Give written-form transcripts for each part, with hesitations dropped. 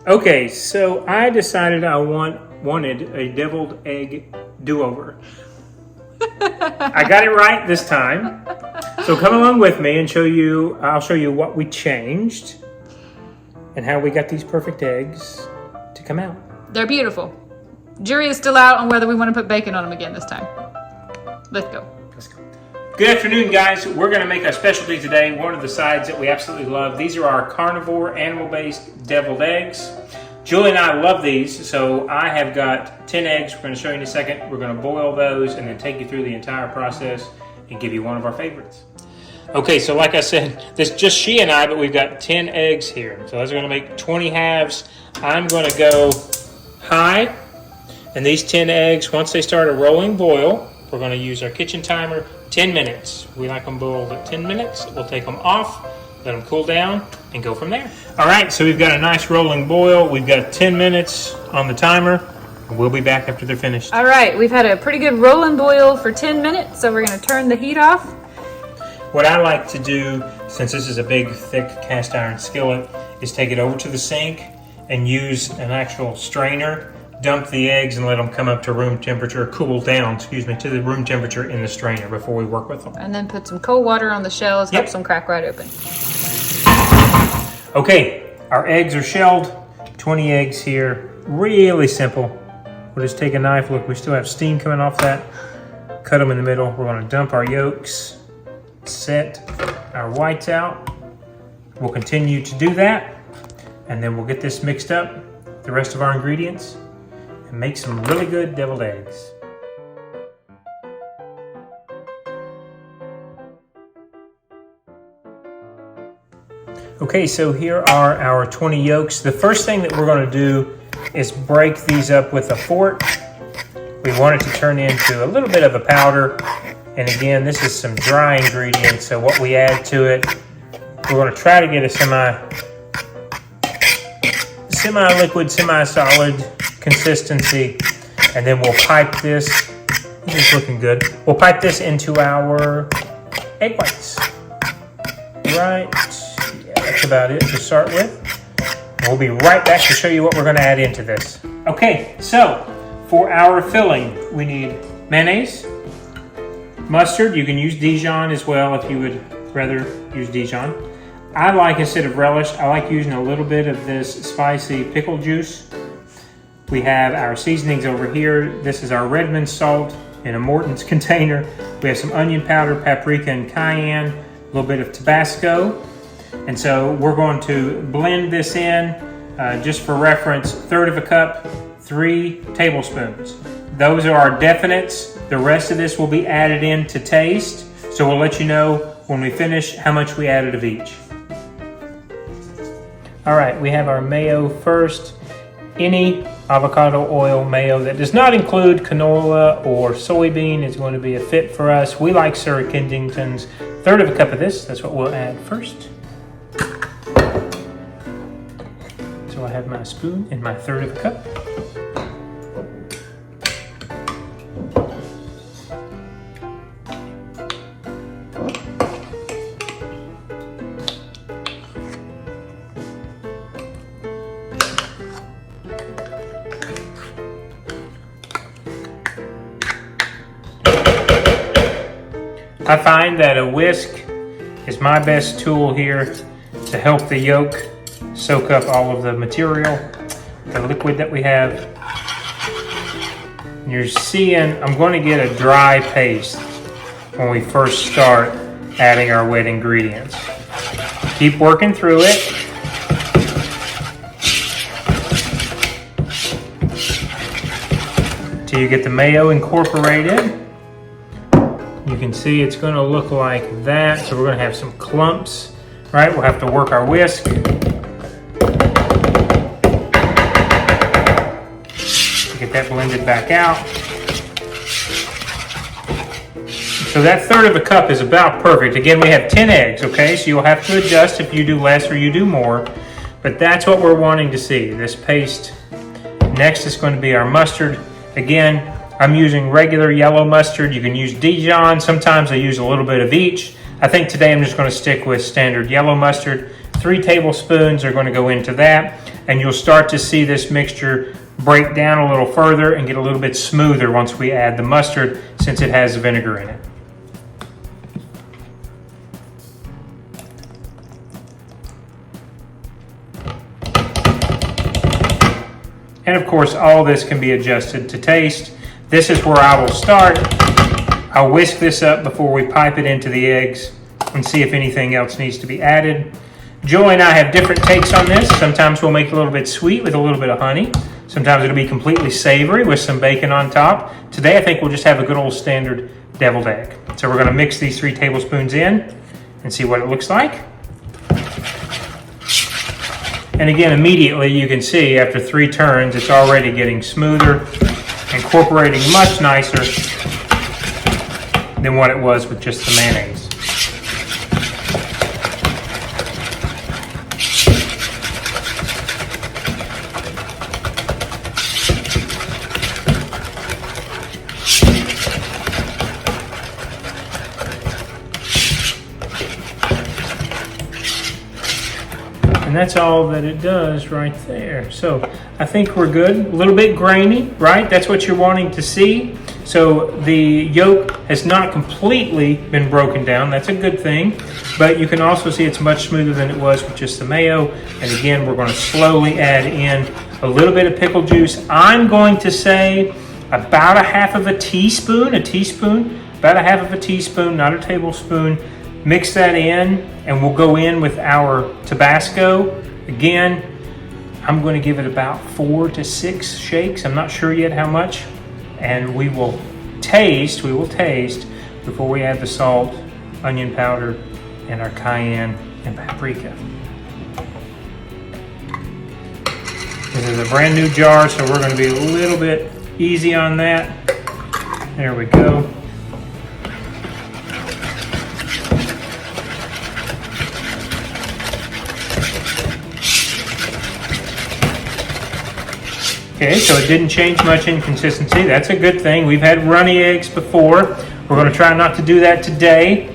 Okay, so I decided I wanted a deviled egg do-over. I got it right this time. So come along with me and I'll show you what we changed and how we got these perfect eggs to come out. They're beautiful. Jury is still out on whether we want to put bacon on them again this time. Let's go. Let's go. Good afternoon, guys. We're going to make a specialty today, one of the sides that we absolutely love. These are our carnivore, animal-based deviled eggs. Julie and I love these, so I have got 10 eggs. We're going to show you in a second. We're going to boil those and then take you through the entire process and give you one of our favorites. Okay, so like I said, this is just she and I, but we've got 10 eggs here. So those are going to make 20 halves. I'm going to go high, and these 10 eggs, once they start a rolling boil, we're going to use our kitchen timer, 10 minutes. We like them boiled at 10 minutes. We'll take them off, let them cool down, and go from there. All right, so we've got a nice rolling boil. We've got 10 minutes on the timer. We'll be back after they're finished. All right, we've had a pretty good rolling boil for 10 minutes, so we're going to turn the heat off. What I like to do, since this is a big, thick cast iron skillet, is take it over to the sink and use an actual strainer, dump the eggs and let them come up to room temperature, cool down, to the room temperature in the strainer before we work with them. And then put some cold water on the shells, helps them crack right open. Okay, our eggs are shelled, 20 eggs here, really simple. We'll just take a knife, look, we still have steam coming off that, cut them in the middle. We're gonna dump our yolks, set our whites out. We'll continue to do that, and then we'll get this mixed up, the rest of our ingredients, and make some really good deviled eggs. Okay, so here are our 20 yolks. The first thing that we're going to do is break these up with a fork. We want it to turn into a little bit of a powder. And again, this is some dry ingredients, so what we add to it, we're going to try to get a semi-liquid, semi-solid consistency, and then we'll pipe this. This is looking good. We'll pipe this into our egg whites. Right, yeah, that's about it to start with. And we'll be right back to show you what we're going to add into this. Okay, so for our filling, we need mayonnaise, mustard. You can use Dijon as well if you would rather use Dijon. I like, instead of relish, I like using a little bit of this spicy pickle juice. We have our seasonings over here. This is our Redmond salt in a Morton's container. We have some onion powder, paprika, and cayenne, a little bit of Tabasco. And so we're going to blend this in, just for reference, 1/3 cup, 3 tablespoons. Those are our definites. The rest of this will be added in to taste. So we'll let you know when we finish how much we added of each. All right, we have our mayo first. Any avocado oil mayo that does not include canola or soybean is going to be a fit for us. We like Sir Kensington's. 1/3 cup of this, that's what we'll add first. So I have my spoon and my 1/3 cup. I find that a whisk is my best tool here to help the yolk soak up all of the material, the liquid that we have. You're seeing, I'm going to get a dry paste when we first start adding our wet ingredients. Keep working through it. Till you get the mayo incorporated. You can see it's going to look like that, so we're going to have some clumps, right? We'll have to work our whisk. To get that blended back out. So that 1/3 cup is about perfect. Again, we have 10 eggs, okay? So you'll have to adjust if you do less or you do more, but that's what we're wanting to see, this paste. Next is going to be our mustard. Again, I'm using regular yellow mustard. You can use Dijon. Sometimes I use a little bit of each. I think today I'm just going to stick with standard yellow mustard. 3 tablespoons are going to go into that. and you'll start to see this mixture break down a little further and get a little bit smoother once we add the mustard, since it has vinegar in it. And of course, all this can be adjusted to taste. This is where I will start. I'll whisk this up before we pipe it into the eggs and see if anything else needs to be added. Joy and I have different takes on this. Sometimes we'll make it a little bit sweet with a little bit of honey. Sometimes it'll be completely savory with some bacon on top. Today, I think we'll just have a good old standard deviled egg. So we're gonna mix these 3 tablespoons in and see what it looks like. And again, immediately you can see after 3 turns, it's already getting smoother, incorporating much nicer than what it was with just the mayonnaise. And that's all that it does right there. So I think we're good. A little bit grainy, right? That's what you're wanting to see. So the yolk has not completely been broken down. That's a good thing. But you can also see it's much smoother than it was with just the mayo. And again, we're going to slowly add in a little bit of pickle juice. I'm going to say about a half of a teaspoon, about a half of a teaspoon, not a tablespoon. Mix that in, and we'll go in with our Tabasco. Again, I'm going to give it about 4 to 6 shakes. I'm not sure yet how much. And we will taste before we add the salt, onion powder, and our cayenne and paprika. This is a brand new jar, so we're going to be a little bit easy on that. There we go. Okay, so it didn't change much in consistency. That's a good thing. We've had runny eggs before. We're going to try not to do that today.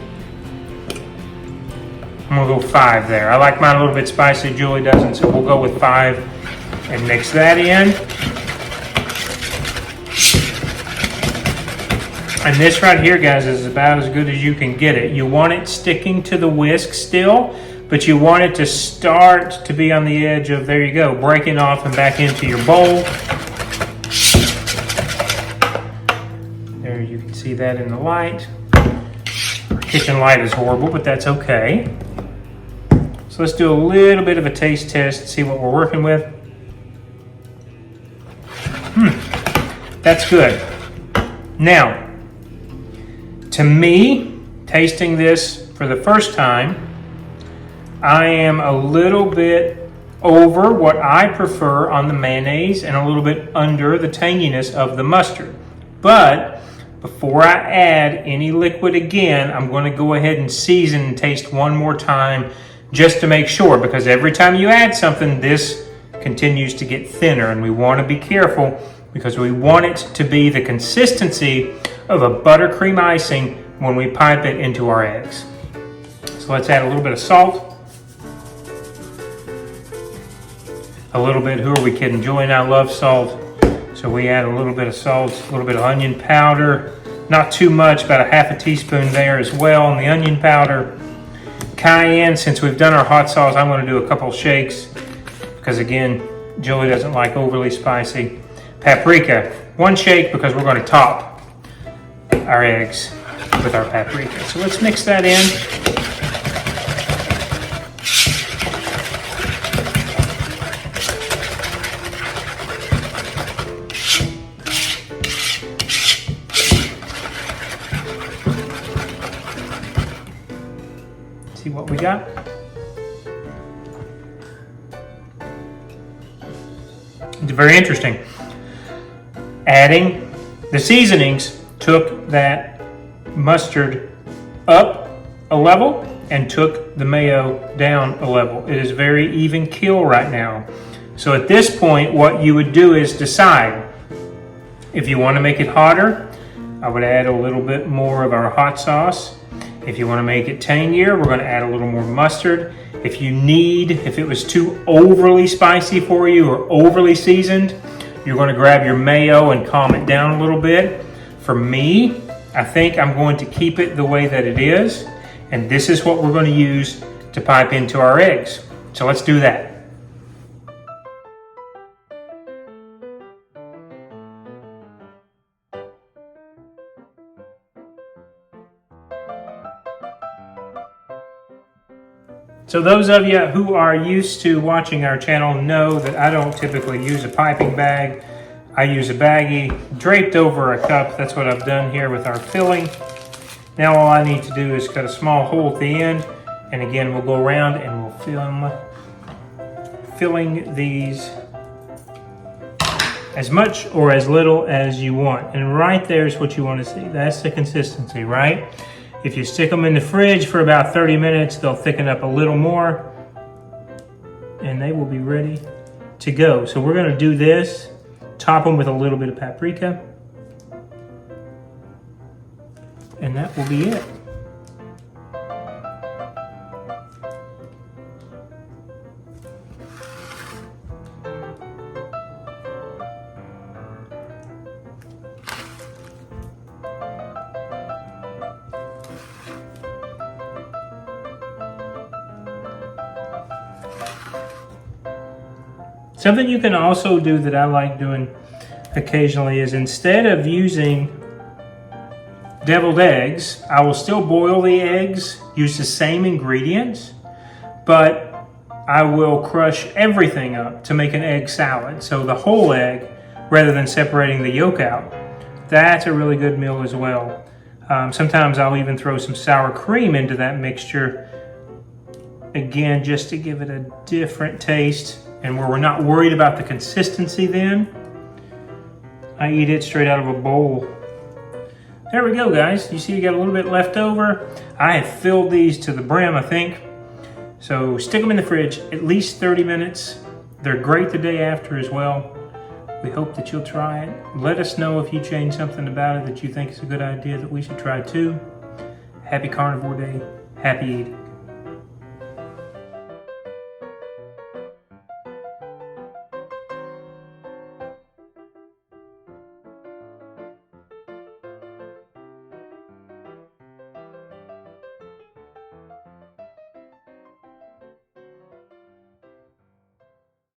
I'm going to go 5 there. I like mine a little bit spicy. Julie doesn't, so we'll go with 5 and mix that in. And this right here, guys, is about as good as you can get it. You want it sticking to the whisk still, but you want it to start to be on the edge of, there you go, breaking off and back into your bowl. There, you can see that in the light. Our kitchen light is horrible, but that's okay. So let's do a little bit of a taste test, see what we're working with. That's good. Now, to me, tasting this for the first time, I am a little bit over what I prefer on the mayonnaise and a little bit under the tanginess of the mustard. But before I add any liquid again, I'm going to go ahead and season and taste one more time just to make sure, because every time you add something, this continues to get thinner, and we want to be careful because we want it to be the consistency of a buttercream icing when we pipe it into our eggs. So let's add a little bit of salt. A little bit, who are we kidding? Julie and I love salt. So we add a little bit of salt, a little bit of onion powder. Not too much, about a half a teaspoon there as well on the onion powder. Cayenne, since we've done our hot sauce, I'm going to do a couple shakes because again, Julie doesn't like overly spicy. Paprika, 1 shake because we're going to top our eggs with our paprika. So let's mix that in. See what we got. It's very interesting. Adding the seasonings took that mustard up a level and took the mayo down a level. It is very even keel right now. So at this point, what you would do is decide if you want to make it hotter. I would add a little bit more of our hot sauce. If you want to make it tangier, we're going to add a little more mustard. If it was too overly spicy for you or overly seasoned, you're going to grab your mayo and calm it down a little bit. For me, I think I'm going to keep it the way that it is. And this is what we're going to use to pipe into our eggs. So let's do that. So those of you who are used to watching our channel know that I don't typically use a piping bag. I use a baggie draped over a cup. That's what I've done here with our filling. Now all I need to do is cut a small hole at the end, and again we'll go around and we'll filling these as much or as little as you want. And right there is what you want to see. That's the consistency, right? If you stick them in the fridge for about 30 minutes, they'll thicken up a little more and they will be ready to go. So we're going to do this, top them with a little bit of paprika, and that will be it. Something you can also do that I like doing occasionally is instead of using deviled eggs, I will still boil the eggs, use the same ingredients, but I will crush everything up to make an egg salad. So the whole egg, rather than separating the yolk out. That's a really good meal as well. Sometimes I'll even throw some sour cream into that mixture, again, just to give it a different taste. And where we're not worried about the consistency then, I eat it straight out of a bowl. There we go, guys. You see you got a little bit left over. I have filled these to the brim, I think. So stick them in the fridge at least 30 minutes. They're great the day after as well. We hope that you'll try it. Let us know if you change something about it that you think is a good idea that we should try too. Happy Carnivore Day. Happy eating.